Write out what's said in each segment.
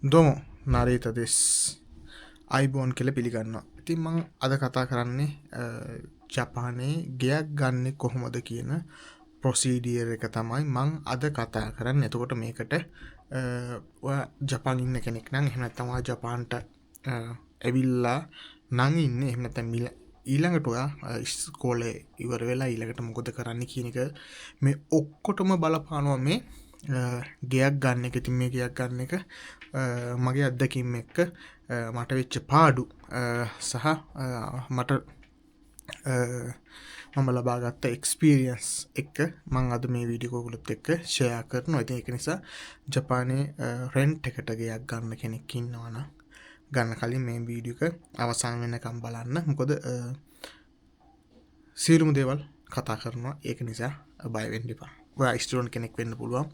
දොමෝ නාරේත දෙස් අයිබෝන් කෙල පිළිගන්නවා. ඉතින් මං අද කතා කරන්නේ ජපානයේ ගෙයක් ගන්න කොහොමද කියන ප්‍රොසීඩියර් එක තමයි මං අද කතා කරන්න. එතකොට මේකට ජපාන් ඉන්න කෙනෙක් නම් එහෙම නැත්නම් ඔයා ජපාන්ට ඇවිල්ලා නම් ඉන්නේ එහෙම නැත්නම් ඊළඟට ඔයා ඉස්කෝලේ ඉවර වෙලා ඊළඟට මොකද කරන්න කියන එක මේ ඔක්කොටම බලපානවා මේ ගෙයක් ගන්න එක. ඉතින් මේ ගෙයක් ගන්න එක මගේ අත්දැකීම් එක්ක මට වෙච්ච පාඩු සහ මට මම ලබාගත්ත එක්ස්පීරියන්ස් එක්ක මං අද මේ වීඩියෝ ඔයගොල්ලොත් එක්ක ෂෙයා කරනවා. ඉතින් ඒක නිසා ජපානයේ රෙන්ට් එකට ගෙයක් ගන්න කෙනෙක් ඉන්නවා නම් ගන්න කලින් මේ වීඩියෝ එක අවසන් වෙනකම් බලන්න. මොකද සියලුම දේවල් කතා කරනවා. ඒක නිසා බය වෙන්න එපා. ඔයා ස්ටුඩන්ට් කෙනෙක් වෙන්න පුළුවන්.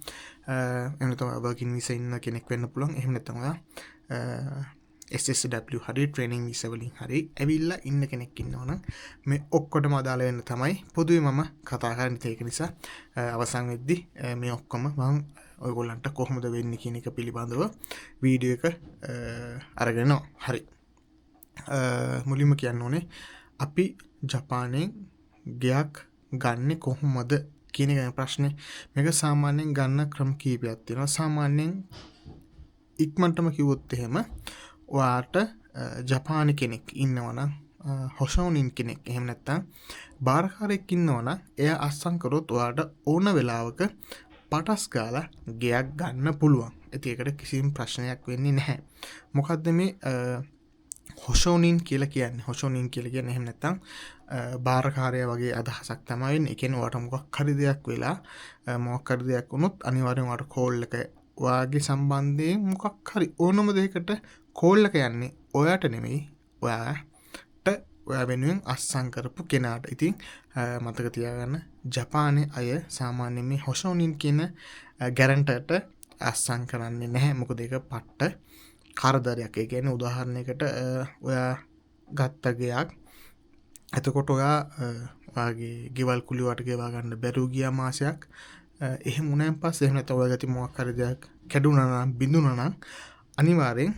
එහෙම නැත්නම් වර්කින් වීසා ඉන්න කෙනෙක් වෙන්න පුළුවන්. එහෙම නැත්නම් ඔයා SSW හරි ට්‍රේනින් වීසා වලින් හරි ඇවිල්ලා ඉන්න කෙනෙක් ඉන්නවා නම් මේ ඔක්කොටම අදාළ වෙන්න තමයි පොදුවේ මම කතා කරන්නේ. ඒක නිසා අවසන් වෙද්දි මේ ඔක්කොම මම ඔයගොල්ලන්ට කොහොමද වෙන්නේ කියන එක පිළිබඳව වීඩියෝ එක අරගෙන යනවා. හරි. මුලින්ම කියන්න ඕනේ අපි ජපානයෙන් ගෙයක් ගන්න කොහොමද කියන එක ප්‍රශ්නේ. මේක සාමාන්‍යයෙන් ගන්න ක්‍රම කීපයක් තියෙනවා. සාමාන්‍යයෙන් ඉක්මනටම කිව්වොත් එහෙම ඔයාට ජපානි කෙනෙක් ඉන්නවනම් හොෂෝනින් කෙනෙක් එහෙම නැත්නම් බාරකාරයෙක් ඉන්නවනම් එයා අස්සම් කරොත් ඔයාට ඕන වෙලාවක පටස් ගාලා ගෙයක් ගන්න පුළුවන්. ඉතින් ඒකට කිසිම ප්‍රශ්නයක් වෙන්නේ නැහැ. මොකද්ද මේ හොෂෝනින් කියලා කියන්නේ? හොෂෝනින් කියලා කියන්නේ එහෙම නැත්නම් බාරකාරය වගේ අදහසක් තමයි වෙන්නේ. ඒ කියන්නේ ඔයාට මොකක් හරි දෙයක් වෙලා මොකක් හරි දෙයක් වුණොත් අනිවාර්යෙන් ඔයාට කෝල් එක ඔයාගේ සම්බන්ධයෙන් මොකක් හරි ඕනම දෙයකට කෝල් එක යන්නේ ඔයාට නෙමෙයි, ඔයාට ඔයා වෙනුවෙන් අස්සම් කරපු කෙනාට. ඉතින් මතක තියාගන්න ජපානයේ අය සාමාන්‍යයෙන් මේ හොෂෝනින් කියන ගැරන්ටර්ට අස්සම් කරන්නේ නැහැ. මොකද ඒක පට්ට කරදරයක්. ඒ කියන්නේ උදාහරණයකට ඔයා ගත්ත ගෙයක් එතකොට ඔයාගේ ගෙවල් කුලි වට ගෙවා ගන්න බැරුව ගියා මාසයක්. එහෙම වුණාන් පස්සේ එහෙම නැත්නම් ඔයාගේ මොකක් හරි දෙයක් කැඩුනා නම් බිඳුනා නම් අනිවාර්යෙන්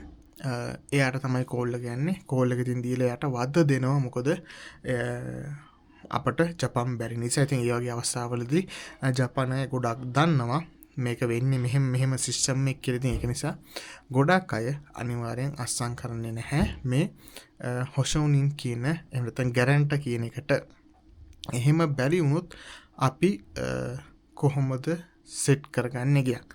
එයාට තමයි කෝල් එක යන්නේ. කෝල් එක ඉතින් දීලා එයාට වද දෙනවා. මොකද අපට ජපාන් බැරි නිසා. ඉතින් ඒ වගේ අවස්ථාවලදී ජපාන අය ගොඩක් දන්නවා මේක වෙන්නේ මෙහෙම සිස්ටම් එක කියලා. ඉතින් ඒක නිසා ගොඩක් අය අනිවාර්යෙන් අස්සම් කරන්නේ නැහැ මේ හොෂෝනින් කියන එහෙම නැත්නම් ගැරන්ටර් කියන එකට. එහෙම බැරි වුණොත් අපි කොහොමද සෙට් කරගන්නේ ගියක්?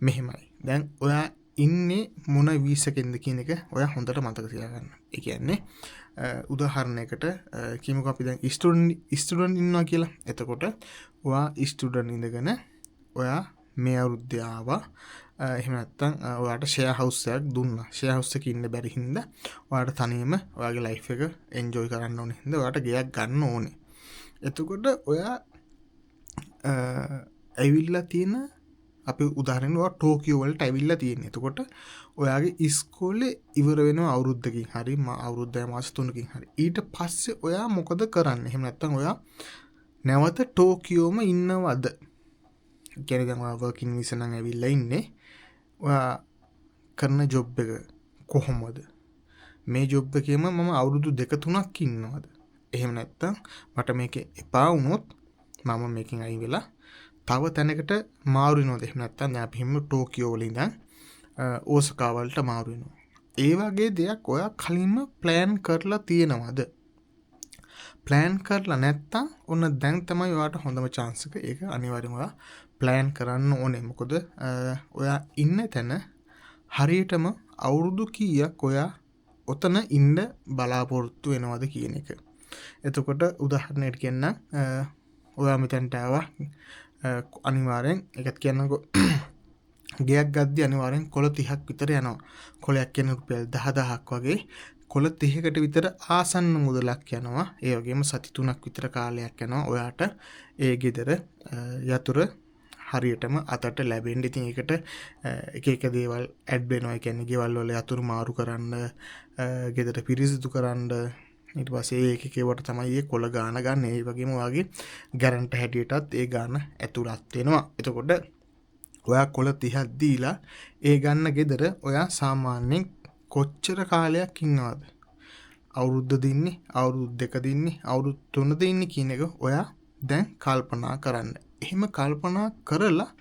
මෙහෙමයි. දැන් ඔයා ඉන්නේ මොන වීසකෙන්ද කියන එක ඔයා හොඳට මතක තියාගන්න. ඒ කියන්නේ උදාහරණයකට කියමුකෝ අපි දැන් ස්ටුඩන්ට් ඉන්නවා කියලා. එතකොට ඔයා ස්ටුඩන්ට් ඉඳගෙන ඔයා මේ අවුරුද්දේ ආවා. එහෙම නැත්නම් ඔයාට ෂෙයා හවුස් එකක් දුන්නා. ෂෙයා හවුස් එකේ ඉන්න බැරි හින්දා ඔයාට තනියම ඔයාගේ ලයිෆ් එක එන්ජොයි කරන්න ඕනේ හින්දා ඔයාට ගෙයක් ගන්න ඕනේ. එතකොට ඔයා ඇවිල්ලා තියෙන අපි උදාහරණයක් ඔයා ටෝකියෝ වලට ඇවිල්ලා තියෙන. එතකොට ඔයාගේ ඉස්කෝලේ ඉවර වෙනවා අවුරුද්දකින් හරි අවුරුද්දයි මාස 3කින් හරි. ඊට පස්සේ ඔයා මොකද කරන්නේ? එහෙම නැත්නම් ඔයා නැවත ටෝකියෝම ඉන්නවද? කියන්නේ දැන් ඔයා වර්කින් වීසා නම් ඇවිල්ලා ඉන්නේ. ඔයා කරන ජොබ් එක කොහොමද? මේ ජොබ් එකේම මම අවුරුදු 2-3ක් ඉන්නවද? එහෙම නැත්නම් මට මේකේ එපා වුණොත් මම මේකෙන් අයින් වෙලා තව තැනකට මාරු වෙනවද? එහෙම නැත්නම් දැන් අපි හිමු ටෝකියෝ වල ඉඳන් ඕසකා වලට මාරු වෙනවා. ඒ වගේ දෙයක් ඔයා කලින්ම ප්ලෑන් කරලා තියෙනවද? ප්ලෑන් කරලා නැත්තම් ඔන්න දැන් තමයි ඔයාට හොඳම chance එක. ඒක අනිවාර්යයෙන්ම ඔයා ප්ලෑන් කරන්න ඕනේ. මොකද ඔයා ඉන්න තැන හරියටම අවුරුදු කීයක් ඔයා ඔතන ඉන්න බලාපොරොත්තු වෙනවද කියන එක. එතකොට උදාහරණයක් කියන්න ඔයා මෙතනට ආවා අනිවාර්යෙන් ඒකත් කියන්නකෝ ගෙයක් ගද්දි අනිවාර්යෙන් කොළ 30ක් විතර යනවා. කොළයක් කියන රුපියල් 10000ක් වගේ කොළ 30කට විතර ආසන්න මුදලක් යනවා. ඒ වගේම සති 3ක් විතර කාලයක් යනවා ඔයාට ඒ ගෙදර යතුරු හරියටම අතට ලැබෙන්න. ඉතින් ඒකට එක දේවල් ඇඩ් වෙනවා. ඒ කියන්නේ ගෙවල් වල යතුරු මාරු කරන්න, ගෙදර පිරිසිදු කරන්න, ඊට පස්සේ ඒකේවට තමයි ඒ කොළ ගාන ගන්න. ඒ වගේම ඔයාගේ ගැරන්ටි හැටියටත් ඒ ගාන ඇතුළත් වෙනවා. එතකොට ඔයා කොළ 30ක් දීලා ඒ ගන්න ගෙදර ඔයා සාමාන්‍යයෙන් කොච්චර කාලයක් ඉන්නවද? අවුරුද්ද දින්නේ, අවුරුදු 2 දින්නේ, අවුරුදු 3 දින්නේ කියන එක ඔයා දැන් කල්පනා කරන්න. එහෙම කල්පනා කරලා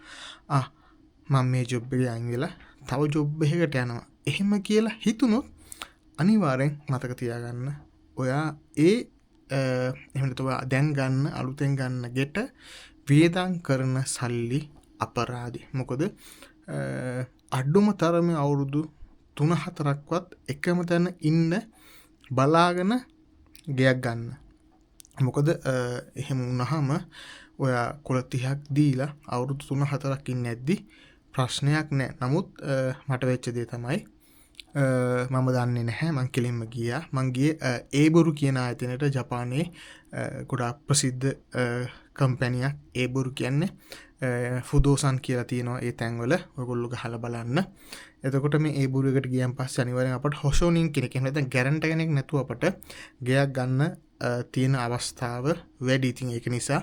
මම මේ ජොබ් එකේ අයින් වෙලා තව ජොබ් එකකට යනවා. එහෙම කියලා හිතුනොත් අනිවාර්යෙන් මතක තියාගන්න. ඔයා එහෙම නැතුව දැන් ගන්න අලුතෙන් ගන්න ගෙට වේදම් කරන සල්ලි අපරාධි. මොකද අඩුම තරමේ අවුරුදු 3-4ක්වත් එකම තැන ඉන්න බලාගෙන ගෙයක් ගන්න. මොකද එහෙම වුණාම ඔයා කොළ 30ක් දීලා අවුරුදු 3-4ක් ඉන්නේ නැද්දි ප්‍රශ්නයක් නැහැ. නමුත් මට වෙච්ච දේ තමයි මම දන්නේ නැහැ. මං කෙලින්ම ගියා. මං ගියේ ඒබුරු කියන ආයතනයට. ජපානයේ ගොඩාක් ප්‍රසිද්ධ කම්පැනියක් ඒබුරු කියන්නේ. ෆුදෝසන් කියලා තියෙනවා ඒ තැන්වල. ඔයගොල්ලෝ ගහලා බලන්න. එතකොට මේ ඒබුරු එකට ගියන් පස්සේ අනිවාර්යෙන් අපට හොෂෝනින් කෙනෙක් එහෙම නැත්නම් ගැරන්ට් කෙනෙක් නැතුව අපට ගෙයක් ගන්න තියෙන අවස්ථාව වැඩි. ඉතින් ඒක නිසා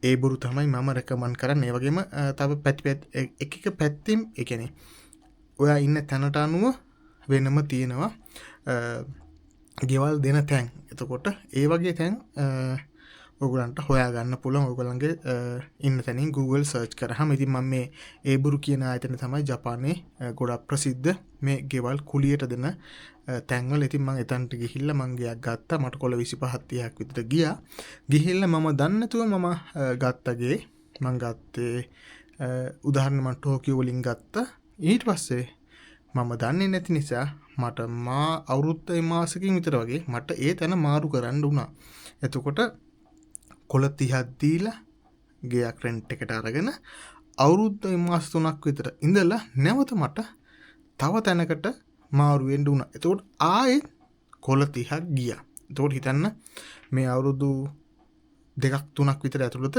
ඒබුරු තමයි මම රෙකමන්ඩ් කරන්නේ. ඒ වගේම තව එක පැත්තෙන් ඒ කියන්නේ ඔයා ඉන්න තැනට අනුව වෙනම තියෙනවා ගෙවල් දෙන තැන්. එතකොට ඒ වගේ තැන් ඔයගලන්ට හොයාගන්න පුළුවන්. ඔයගලන්ගේ ඉන්න තැනින් Google search කරාම ඉතින් මම මේ ඒබුරු කියන ආයතන තමයි ජපානයේ ගොඩක් ප්‍රසිද්ධ මේ ගෙවල් කුලියට දෙන තැන්වල. ඉතින් මම එතනට ගිහිල්ලා මං ගෙයක් ගත්තා. මට කොළ 25 30ක් විතර ගියා. ගිහිල්ලා මම දන්නේ නැතුව මම ගත්තගේ මං ගත්තේ උදාහරණ මම ටෝකියෝ වලින් ගත්තා. ඊට පස්සේ මම දන්නේ නැති නිසා මට අවුරුද්දේ මාසෙකින් විතර වගේ මට ඒ තැන මාරු කරන්න වුණා. එතකොට කොළ 30ක් දීලා ගෙයක් රෙන්ට් එකට අරගෙන අවුරුද්දේ මාස 3ක් විතර ඉඳලා නැවත මට තව තැනකට මාරු වෙන්න වුණා. එතකොට ආයෙත් කොළ 30ක් ගියා. එතකොට හිතන්න මේ අවුරුදු 2-3ක් විතර ඇතුළත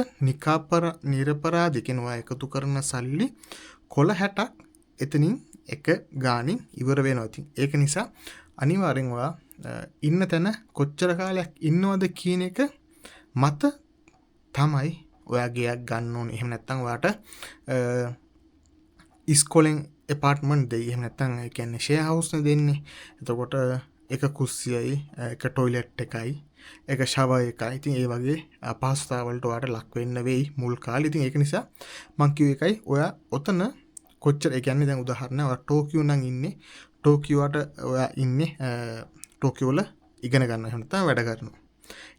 නිරපරාධ කියනවා එකතු කරන සල්ලි කොළ 60ක් එතනින් එක ගානින් ඉවර වෙනවා. ඉතින් ඒක නිසා අනිවාර්යෙන් ඔයා ඉන්න තැන කොච්චර කාලයක් ඉන්නවද කියන එක මත තමයි ඔයා ගෙයක් ගන්න ඕනේ. එහෙම නැත්නම් ඔයාට ඉස්කෝලෙන් එපාර්ට්මන්ට් දෙයි. එහෙම නැත්නම් ඒ කියන්නේ ෂෙයා හවුස් නේ දෙන්නේ. එතකොට එක කුස්සියයි, එක টয়ලට් එකයි, එක ෂවර් එකයි. ඉතින් ඒ වගේ අපහසුතාවලට ඔයාට ලක් වෙන්න වෙයි මුල් කාලේ. ඉතින් ඒක නිසා මං කිව්ව එකයි ඔයා ඔතන කොච්චර ඒ කියන්නේ දැන් උදාහරණයක් ඔයා ටෝකියෝ නම් ඉන්නේ. ටෝකියෝට ඔයා ඉන්නේ ටෝකියෝ වල ඉගෙන ගන්න. එහෙම නැත්නම් වැඩ කරනවා.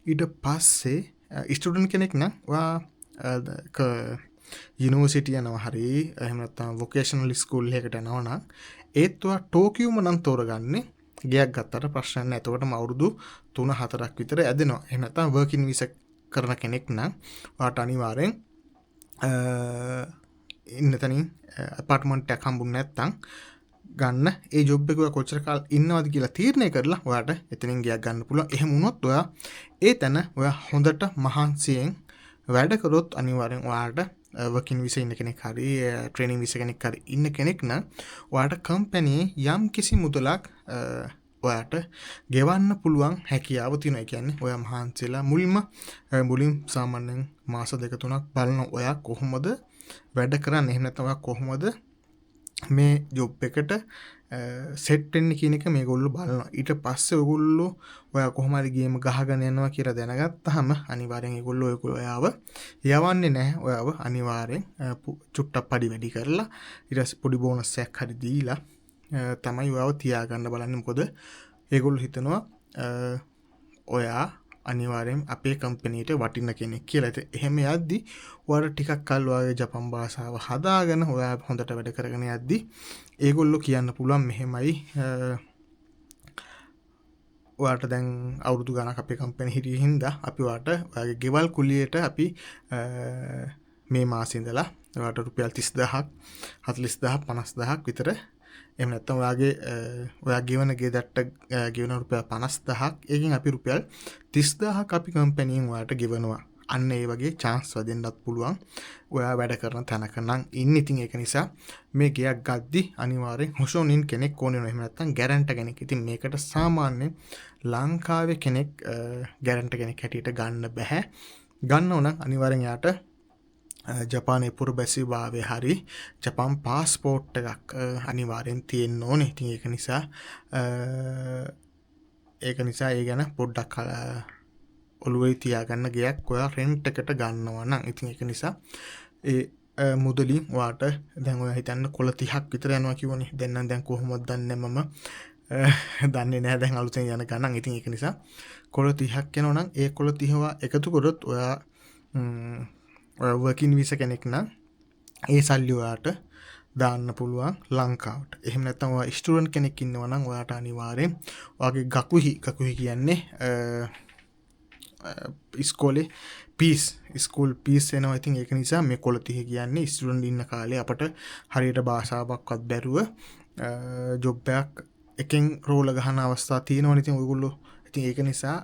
ඊට පස්සේ ස්ටුඩන්ට් කෙනෙක් නම් ඔයා යුනිවර්සිටි යනවා හරි එහෙම නැත්නම් වොකේෂනල් ස්කූල් එකකට යනවා නම් ඒත් ඔයා ටෝකියෝම නම් තෝරගන්නේ ගෙයක් ගත්තට ප්‍රශ්න නැහැ. එතකොටම අවුරුදු 3-4ක් විතර ඇදෙනවා. එහෙම නැත්නම් වර්කින් විසා කරන කෙනෙක් නම් ඔයාට අනිවාර්යෙන් ඉන්න තැනින් ඇපාර්ට්මන්ට් එකක් හම්බුනේ නැත්නම් ගන්න ඒ ජොබ් එක ඔයා කොච්චර කාල ඉන්නවද කියලා තීරණය කරලා ඔයාට එතනින් ගියක් ගන්න පුළුවන්. එහෙම වුණොත් ඔයා ඒ තැන ඔයා හොඳට මහන්සියෙන් වැඩ කරොත් අනිවාර්යෙන් ඔයාට වර්කින් විසා ඉන්න කෙනෙක් හරි ට්‍රේනින් විසා කෙනෙක් හරි ඉන්න කෙනෙක් නම් ඔයාට කම්පැනියේ යම් කිසි මුදලක් ඔයාට ගෙවන්න පුළුවන් හැකියාව තියෙනවා. ඒ කියන්නේ ඔයා මහන්සිලා මුලින් සාමාන්‍යයෙන් මාස 2-3ක් බලන ඔයා කොහොමද වැඩ කරන්නේ. එහෙම නැත්නම් ඔයා කොහොමද මේ ජොබ් එකට සෙට් වෙන්න කියන එක මේගොල්ලෝ බලනවා. ඊට පස්සේ ඔයගොල්ලෝ ඔයා කොහොම හරි ගේම ගහගෙන යනවා කියලා දැනගත්තාම අනිවාර්යෙන් ඒගොල්ලෝ ඔයාව යවන්නේ නැහැ. ඔයාව අනිවාර්යෙන් චුට්ටක් පඩි වැඩි කරලා ඊට පස්සේ පොඩි බෝනස් එකක් හරි දීලා තමයි ඔයාව තියාගන්න බලන්නේ. මොකද ඒගොල්ලෝ හිතනවා ඔයා අනිවාර්යෙන් අපේ කම්පැනියට වටින කෙනෙක් කියලා. ඉතින් එහෙම යද්දි ඔයාලා ටිකක් කල් ඔයාගේ ජපන් භාෂාව හදාගෙන ඔයා හොඳට වැඩ කරගෙන යද්දි ඒගොල්ලෝ කියන්න පුළුවන් මෙහෙමයි ඔයාට දැන් අවුරුදු ගණක් අපේ කම්පැනි හිටියේ හින්දා අපි ඔයාගේ ගෙවල් කුලියට අපි මේ මාසේ ඉඳලා ඔයාට රුපියල් 30000ක් 40000ක් 50000ක් විතර එහෙම නැත්නම් ඔයා ගෙවන ගෙදරට ගෙවන රුපියල් 50000ක් ඒකෙන් අපි රුපියල් 30000ක් අපි කම්පැනියෙන් ඔයාට ගෙවනවා. අන්න ඒ වගේ chance වදින්නත් පුළුවන් ඔයා වැඩ කරන තැනක නම් ඉන්නේ. ඉතින් ඒක නිසා මේ ගෙයක් ගද්දි අනිවාර්යෙන් හොෂෝනින් කෙනෙක් ඕනේ වෙනවා. එහෙම නැත්නම් ගැරන්ටර් කෙනෙක්. ඉතින් මේකට සාමාන්‍ය ලංකාවේ කෙනෙක් ගැරන්ටර් කෙනෙක් හැටියට ගන්න බෑ. ගන්නව නම් අනිවාර්යෙන් යාට ජපානයේ පුරබැසි භාවය හරි ජපාන් පාස්පෝට් එකක් අනිවාර්යෙන් තියෙන්න ඕනේ. ඉතින් ඒක නිසා ඒ ගැන පොඩ්ඩක් ඔළුවේ තියාගන්න ගයක් ඔයා රෙන්ට් එකට ගන්නවා නම් ඉතින් ඒක නිසා ඒ මුදලින් ඔයාට දැන් ඔයා හිතන්න කොළ 30ක් විතර යනවා කිව්වනේ. දැන් කොහොමද දන්නේ මම දන්නේ නැහැ දැන් අලුතෙන් යන ගණන්. ඉතින් ඒක නිසා කොළ 30ක් යනවා නම් ඒ කොළ 30 එකතු කරොත් ඔයා වර්කින් වීසා කෙනෙක් නම් ඒ සල්ලි ඔයාට දාන්න පුළුවන් ලංකාවට. එහෙම නැත්නම් ඔයා ස්ටුඩන්ට් කෙනෙක් ඉන්නවා නම් ඔයාට අනිවාර්යෙන් ඔයාගේ ගකුහි කියන්නේ ඉස්කෝලේ ස්කූල් පීස් එනවා. ඉතින් ඒක නිසා මේ කොළ 30 කියන්නේ ස්ටුඩන්ට් ඉන්න කාලේ අපට හරියට භාෂාවක්වත් බැරුව ජොබ් එකක් එකෙන් රෝල ගහන අවස්ථා තියෙනවනේ. ඉතින් ඔයගොල්ලෝ ඉතින් ඒක නිසා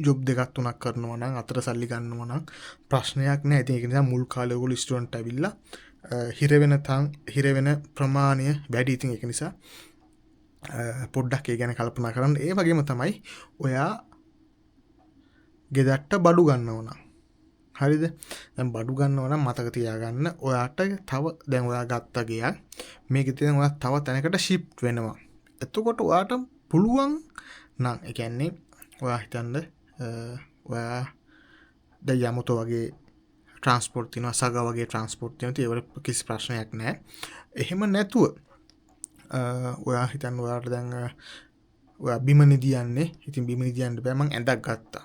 ජොබ් දෙකක් තුනක් කරනවා නම් අතර සල්ලි ගන්නවා නම් ප්‍රශ්නයක් නැහැ. ඉතින් ඒක නිසා මුල් කාලේ ඔයගොල්ලෝ ස්ටුඩන්ට් ඇවිල්ලා හිර වෙන ප්‍රමාණය වැඩි. ඉතින් ඒක නිසා පොඩ්ඩක් ඒ ගැන කල්පනා කරන්න. ඒ වගේම තමයි ඔයා ගෙදරට බඩු ගන්නව නම් හරිද? දැන් බඩු ගන්නව නම් මතක තියාගන්න ඔයාට තව දැන් ඔයා ගත්ත ගෙයක් මේකේ තියෙන ඔයා තව තැනකට ෂිෆ්ට් වෙනවා. එතකොට ඔයාට පුළුවන් නම් ඒ කියන්නේ ඔයා හිතන්න ඔයා දැන් යමුතෝ වගේ ට්‍රාන්ස්පෝර්ට් තියෙනවා, සගා වගේ ට්‍රාන්ස්පෝර්ට් තියෙනවා. ඒවල කිසි ප්‍රශ්නයක් නැහැ. එහෙම නැතුව ඔයා හිතන්න ඔයාට දැන් ඔයා බිමනිදි යන්නේ. ඉතින් බිමනිදි යන්න බෑ මං ඇඳක් ගත්තා.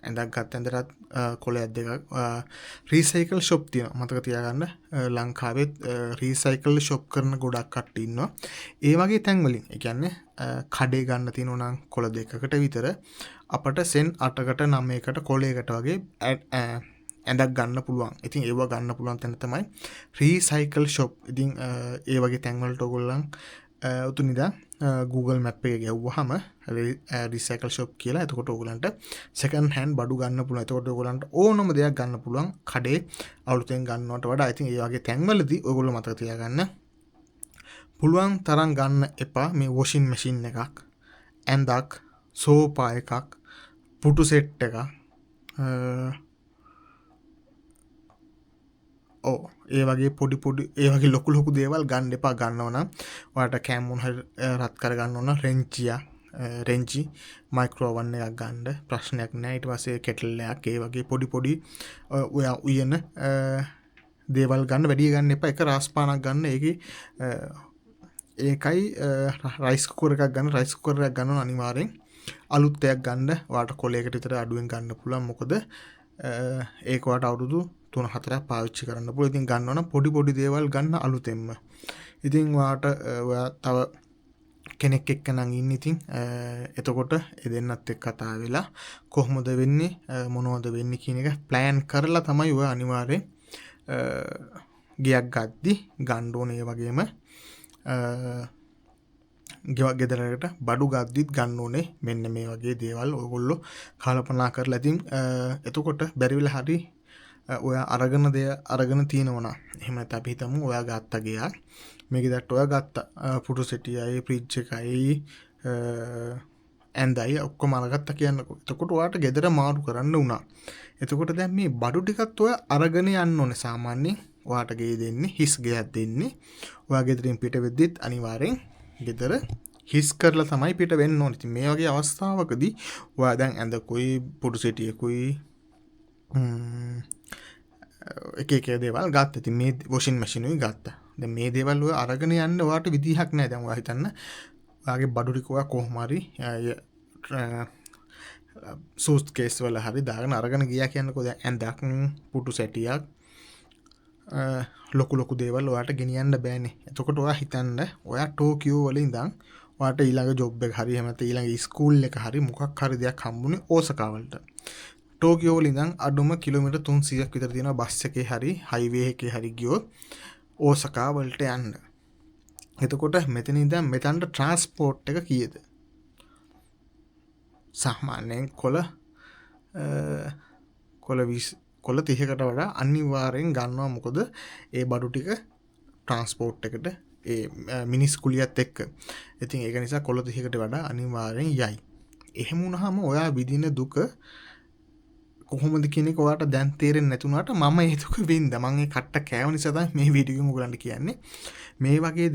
ඇඳටත් කොළයක් දෙකක් රීසයිකල් ෂොප් තියෙනවා. මතක තියාගන්න ලංකාවෙත් රීසයිකල් ෂොප් කරන ගොඩක් කට්ටිය ඉන්නවා. ඒ වගේ තැන් වලින් ඒ කියන්නේ කඩේ ගන්න තියෙනවා නම් කොළ දෙකකට විතර අපට සෙන් 8කට 9කට කොළයකට වගේ ඇඳක් ගන්න පුළුවන්. ඉතින් ඒව ගන්න පුළුවන් තැන තමයි රීසයිකල් ෂොප්. ඉතින් ඒ වගේ තැන් වලට ඔයගොල්ලන් උතුනිදා Google Map එකේ ගැව්වහම රීසයිකල් ෂොප් කියලා එතකොට ඔයගලන්ට සෙකන්ඩ් හෑන්ඩ් බඩු ගන්න පුළුවන්. එතකොට ඔයගලන්ට ඕනම දෙයක් ගන්න පුළුවන් කඩේ අලුතෙන් ගන්නවට වඩා. ඉතින් ඒ වගේ තැන්වලදී ඔයගොල්ලෝ මතක තියාගන්න පුළුවන් තරම් ගන්න එපා මේ වොෂින් මැෂින් එකක්, ඇඳක්, සෝපා එකක්, පුටු සෙට් එකක් ඒ වගේ පොඩි ඒ වගේ ලොකු දේවල් ගන්න එපා. ගන්නව නම් ඔයාලට කෑම මොන හරි රත් කර ගන්න ඕන රෙන්චි මයික්‍රෝ ඕවන් එකක් ගන්න ප්‍රශ්නයක් නැහැ. ඊට පස්සේ කෙටල් එකක් ඒ වගේ පොඩි ඔයා උයන දේවල් ගන්න වැඩි ගන්න එපා. එක රාස්පානක් ගන්න. ඒකයි රයිස් කුකර් එකක් ගන්න. රයිස් කුකර් එකක් ගන්න අනිවාර්යෙන් අලුත් එකක් ගන්න. ඔයාලට කොලයකට විතර අඩුවෙන් ගන්න පුළුවන්. මොකද ඒක ඔයාලට අවුරුදු 3-4ක් පාවිච්චි කරන්න පුළුවන්. ඉතින් ගන්නවා නම් පොඩි දේවල් ගන්න අලුතෙන්ම. ඉතින් ඔයා තව කෙනෙක් එක්ක නම් ඉන්නේ. ඉතින් එතකොට ඒ දෙන්නත් එක්ක කතා වෙලා කොහොමද වෙන්නේ මොනවද වෙන්නේ කියන එක ප්ලෑන් කරලා තමයි ඔයා අනිවාර්යෙන් ගියක් ගද්දි ගන්න ඕනේ. ඒ වගේම ගෙදරකට බඩු ගද්දිත් ගන්න ඕනේ. මෙන්න මේ වගේ දේවල් ඔයගොල්ලෝ කල්පනා කරලා ඉතින් එතකොට බැරි වෙලා හරි ඔයා අරගෙන තියෙනවා. එහෙම නැත්නම් අපි හිතමු ඔයා ගත්ත ගයක් මේ ගෙදරට ඔයා ගත්ත පුටු සෙටියයි ෆ්‍රිජ් එකයි ඇඳයි ඔක්කොම අරගත්තා කියන්නකෝ. එතකොට ඔයාට ගෙදර මාරු කරන්න වුණා. එතකොට දැන් මේ බඩු ටිකත් ඔයා අරගෙන යන්න ඕනේ. සාමාන්‍යයෙන් ඔයාට ගේ දෙන්නේ හිස් ගයක් දෙන්නේ. ඔයා ගෙදරින් පිට වෙද්දිත් අනිවාර්යෙන් ගෙදර හිස් කරලා තමයි පිට වෙන්න ඕනේ. ඉතින් මේ වගේ අවස්ථාවකදී ඔයා දැන් ඇඳකුයි පුටු සෙටියකුයි එක දේවල් ගත්තා. ඉතින් මේ වොෂින් මැෂින් එකයි ගත්තා. දැන් මේ දේවල් ඔය අරගෙන යන්න ඔයාට විදිහක් නැහැ. දැන් ඔයා හිතන්න ඔයාගේ බඩු ටික ඔයා කොහොම හරි සූට් කේස් වල හරි දාගෙන අරගෙන ගියා කියන්නකෝ. දැන් ඇඳක් පුටු සැටියක් ලොකු දේවල් ඔයාට ගෙනියන්න බෑනේ. එතකොට ඔයා හිතන්න ඔයා ටෝකියෝ වල ඉඳන් ඔයාට ඊළඟ ජොබ් එක හරි එහෙම නැත්නම් ඊළඟ ස්කූල් එක හරි මොකක් හරි දෙයක් හම්බුනේ ඕසකා වලට. ටෝකියෝ වල ඉඳන් අඩුම කිලෝමීටර් 300ක් විතර තියෙනවා බස් එකේ හරි හයිවේ එකේ හරි ගියොත් ඕසකා වලට යන්න. එතකොට මෙතන ඉඳන් මෙතනට ට්‍රාන්ස්පෝර්ට් එක කීයද? සාමාන්‍යයෙන් කොළ 30කට වඩා අනිවාර්යෙන් ගන්නවා. මොකද ඒ බඩු ටික ට්‍රාන්ස්පෝර්ට් එකට ඒ මිනිස් කුලියත් එක්ක. ඉතින් ඒක නිසා කොළ 30කට වඩා අනිවාර්යෙන් යයි. එහෙම වුණාම ඔයා විඳින දුක කොහොමද කියන එක ඔයාලට දැන් තේරෙන්නේ නැතුණාට මම ඒක වින්ද මම ඒ කට්ට කෑව නිසා තමයි මේ වීඩියෝ එකෙන් ඔයගලන්ට කියන්නේ මේ වගේ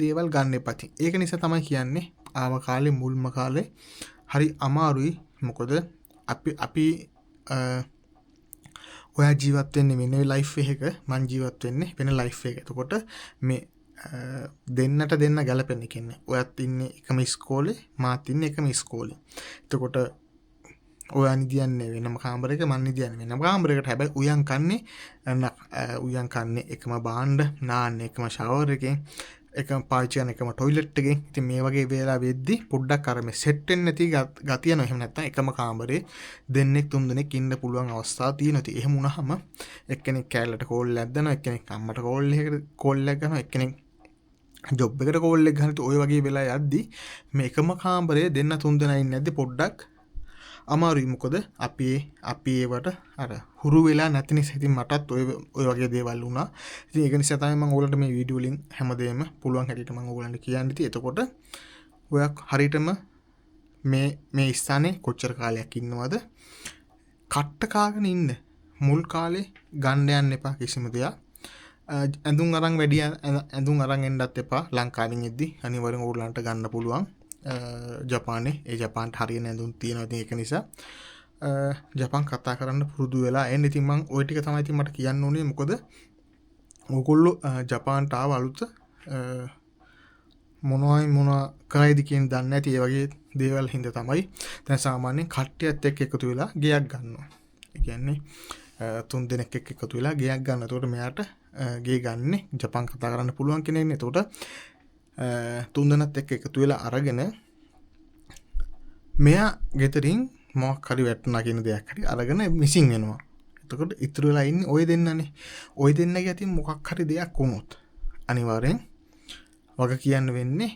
දේවල් ගන්න එපා. ඒක නිසා තමයි කියන්නේ ආව කාලේ මුල්ම කාලේ හරි අමාරුයි. මොකද අපි ඔයා ජීවත් වෙන්නේ වෙන ලයිෆ් එකක මං ජීවත් වෙන්නේ වෙන ලයිෆ් එකක. එතකොට මේ දෙන්නට දෙන්න ගැලපෙන්න කියන්නේ. ඔයත් ඉන්නේ එකම ඉස්කෝලේ මාත් ඉන්නේ එකම ඉස්කෝලේ. එතකොට ඔයා නිදියන්නේ වෙනම කාමරයක මං නිදියන්නේ වෙනම කාමරයකට. හැබැයි උයන් කන්නේ එකම භාණ්ඩ නාන්නේ එකම ෂවර් එකෙන් එකම පාවිච්චි කරන එකම ටොයිලට් එකෙන්. ඉතින් මේ වගේ වේලා වෙද්දි පොඩ්ඩක් අර මේ සෙට් වෙන්නේ නැති ගතිය නෝ. එහෙම නැත්නම් එකම කාමරේ දෙන්නෙක් තුන් දෙනෙක් ඉන්න පුළුවන් අවස්ථා තියෙනවා. ඉතින් එහෙම වුණාම එක්කෙනෙක් කැලලට කෝල් එකක් දානවා, එක්කෙනෙක් අම්මට කෝල් එකක් ගන්නවා, එක්කෙනෙක් ජොබ් එකට කෝල් එකක් ගන්නත් ඔය වගේ වෙලා යද්දි මේ එකම කාමරේ දෙන්න තුන් දෙනා ඉන්නේ නැද්දි පොඩ්ඩක් අමාරුයි. මොකද අපි ඒවට අර හුරු වෙලා නැති නිසා. ඉතින් මටත් ඔය වගේ දේවල් වුණා. ඉතින් ඒක නිසා තමයි මම ඔයගලන්ට මේ වීඩියෝ වලින් හැමදේම පුළුවන් හැටියට මම ඔයගලන්ට කියන්න ඉතින්. එතකොට ඔයා හරියටම මේ ස්ථානේ කොච්චර කාලයක් ඉන්නවද? කට්ට කාගෙන ඉන්න. මුල් කාලේ ගන්න යන්න එපා කිසිම දෙයක්. ඇඳුම් අරන් එන්නත් එපා. ලංකාවෙන් ඉද්දි අනිවාර්යෙන් ඔයගලන්ට ගන්න පුළුවන්. ජපානේ ජපාන්ට හරියන ඇඳුම් තියෙනවා. ඉතින් ඒක නිසා ජපාන් කතා කරන්න පුරුදු වෙලා එන්න. ඉතින් මම ওই ටික තමයි ඉතින් මට කියන්න ඕනේ. මොකද ඕගොල්ලෝ ජපාන්ට ආව අලුත මොනවා කරයිද කියන දන්නේ නැති ඒ වගේ දේවල් හින්දා තමයි දැන් සාමාන්‍යයෙන් කට්ටියත් එක්ක එකතු වෙලා ගෙයක් ගන්නවා. ඒ කියන්නේ 3 දෙනෙක් එක්ක එකතු වෙලා ගෙයක් ගන්න. එතකොට මෙයාට ගේ ගන්නේ ජපාන් කතා කරන්න පුළුවන් කෙනෙක් නේ. එතකොට 3 දෙනාත් එක්ක එකතු වෙලා අරගෙන මෙයා ගෙදරින් මොකක් හරි වැටුණා කියන දෙයක් හරි අරගෙන මිසින් වෙනවා. එතකොට ඉතුරු වෙලා ඉන්නේ ওই දෙන්නනේ. ওই දෙන්නගේ අතින් මොකක් හරි දෙයක් වුණොත් අනිවාර්යෙන් වග කියන්න වෙන්නේ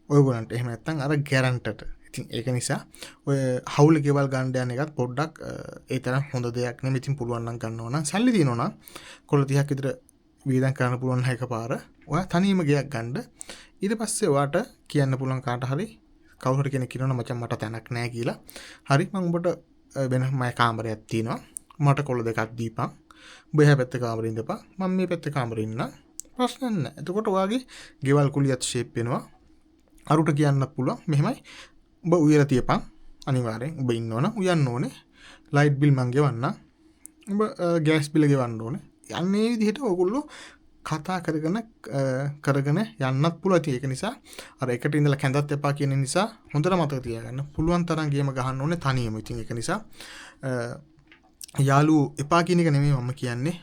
ඔයගොල්ලන්ට. එහෙම නැත්නම් අර ගැරන්ටට. ඉතින් ඒක නිසා ඔය හවුල ගෙවල් ගන්න යන එකත් පොඩ්ඩක් ඒ තරම් හොඳ දෙයක් නෙමෙයි. ඉතින් පුළුවන් නම් ගන්නවා නම් සල්ලි දිනනවා නම් කොළ 30ක් විතර වීදම් කරන්න පුළුවන් නම් එකපාර ඔයා තනියම ගෙයක් ගන්න. ඊට පස්සේ ඔයාට කියන්න පුළුවන් කාට හරි කවුරු හරි කෙනෙක් කියනවා මචං මට තැනක් නැහැ කියලා. හරි මම උඹට වෙන මගේ කාමරයක් තියෙනවා. මට කොළ දෙකක් දීපන්. උඹ එහා පැත්තේ කාමරේ ඉඳපන්. මම මේ පැත්තේ කාමරේ ඉන්නම්. ප්‍රශ්න නැහැ. එතකොට ඔයාගේ ගෙවල් කුලියත් ෂේප් වෙනවා. අරුට කියන්න පුළුවන් මෙහෙමයි. උඹ උයලා තියපන්. අනිවාර්යෙන් උඹ ඉන්නවනම් උයන්න ඕනේ. ලයිට් බිල් මං ගෙවන්නම්. උඹ ගෑස් බිල ගෙවන්න ඕනේ. යන්නේ මේ විදිහට ඔයගොල්ලෝ කතා කරගෙන යන්නත් පුළුවන්. ඒක නිසා අර එකට ඉඳලා කැඳත් එපා කියන නිසා හොඳට මතක තියාගන්න. පුළුවන් තරම් ගේම ගහන්න ඕනේ තනියම. ඉතින් ඒක නිසා යාළුවෝ එපා කියන එක නෙමෙයි මම කියන්නේ.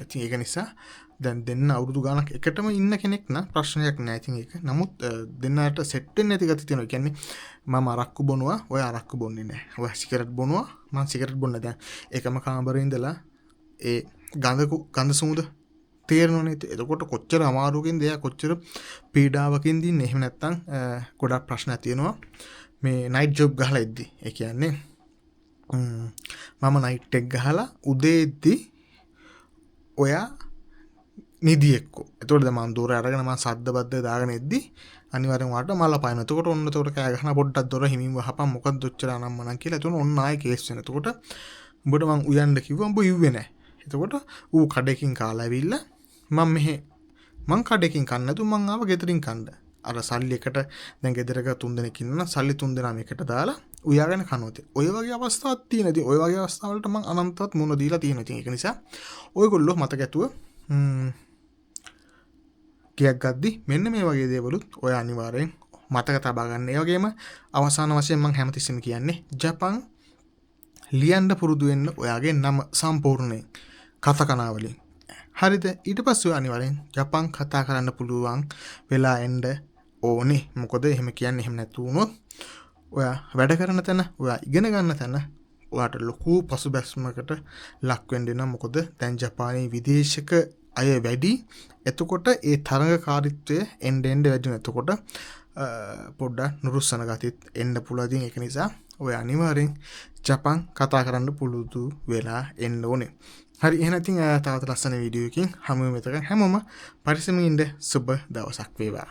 ඉතින් ඒක නිසා දැන් දෙන්න අවුරුදු ගාණක් එකටම ඉන්න කෙනෙක් නම් ප්‍රශ්නයක් නෑ. ඉතින් ඒක නමුත් දෙන්නට සෙට් වෙන්නේ නැති ගතිය තියෙනවා. කියන්නේ මම අරක්කු බොනවා, ඔය අරක්කු බොන්නේ නෑ. ඔය සිගරට් බොනවා, මම සිගරට් බොන්නේ දැන් එකම කාමරේ ඉඳලා ඒ ගඳ සුමුද තේරෙනවනේ. එතකොට කොච්චර අමාරුවකින් දෙයක් කොච්චර පීඩාවකින් දින්නේ. එහෙම නැත්තම් ගොඩක් ප්‍රශ්න තියෙනවා මේ නයිට් ජොබ් ගහලා ඉද්දි. ඒ කියන්නේ මම නයිට් එක ගහලා උදේ ඉද්දි ඔයා නිදි එක්කෝ. එතකොට දැන් මම දොර අරගෙන මම සද්ද බද්ද දාගෙන ඉද්දි අනිවාර්යෙන් වාට මල පායනවා. එතකොට ඔන්න එතකොට කෑ ගහන පොඩ්ඩක් දොර හිමින් වහපන් මොකක්ද ඔච්චර අනම්මනම් කියලා. එතකොට ඔන්න ආයේ කේස් වෙන. එතකොට උඹට මං උයන්න කිව්වා උඹ ඉව්වේ නැහැ. එතකොට ඌ කඩේකින් කාලා ඇවිල්ලා මං කඩේකින් කන්න නැතු මං ආව ගෙදරින් කන්න. අර සල්ලි එකට දැන් ගෙදරක 3 දෙනෙක් ඉන්නවා සල්ලි 3 දෙනාම එකට දාලා උයාගෙන කනොත්. ඔය වගේ අවස්ථාවක් තියෙනවා. ඉතින් ඔය වගේ අවස්ථාවලට මං අනන්තවත් මුණ දීලා තියෙනවා. ඉතින් ඒක නිසා ඔයගොල්ලෝ මතක ඇතුව කියක් ගද්දි මෙන්න මේ වගේ දේවලුත් ඔය අනිවාර්යෙන් මතක තබා ගන්න. ඒ වගේම අවසාන වශයෙන් මම හැමතිස්සෙම කියන්නේ ජපන් ලියන්න පුරුදු වෙන්න ඔයාගේ නම සම්පූර්ණයෙන් කතාකනා වලින්. හරිද? ඊට පස්සේ අනිවාර්යෙන් ජපන් කතා කරන්න පුළුවන් වෙලා එන්න ඕනේ. මොකද එහෙම කියන්නේ එහෙම නැතු වුණොත් ඔයා වැඩ කරන තැන, ඔයා ඉගෙන ගන්න තැන ඔයාට ලොකු පසුබැස්මකට ලක් වෙන්න වෙනවා. මොකද දැන් ජපානයේ විදේශික අය වැඩි. එතකොට ඒ තරඟකාරීත්වය එන්න වැඩි වෙනවා. එතකොට පොඩ්ඩක් නුරුස්සන ගතිත් එන්න පුළුවන්. ඒක නිසා ඔය අනිවාර්යෙන් ජපන් කතා කරන්න පුරුදු වෙලා එන්න ඕනේ. හරි එහෙනම් ඉතින් තවත් ලස්සන වීඩියෝ එකකින් හමු වෙමු. හැමෝම පරිස්සමින් ඉන්න සුබ දවසක් වේවා.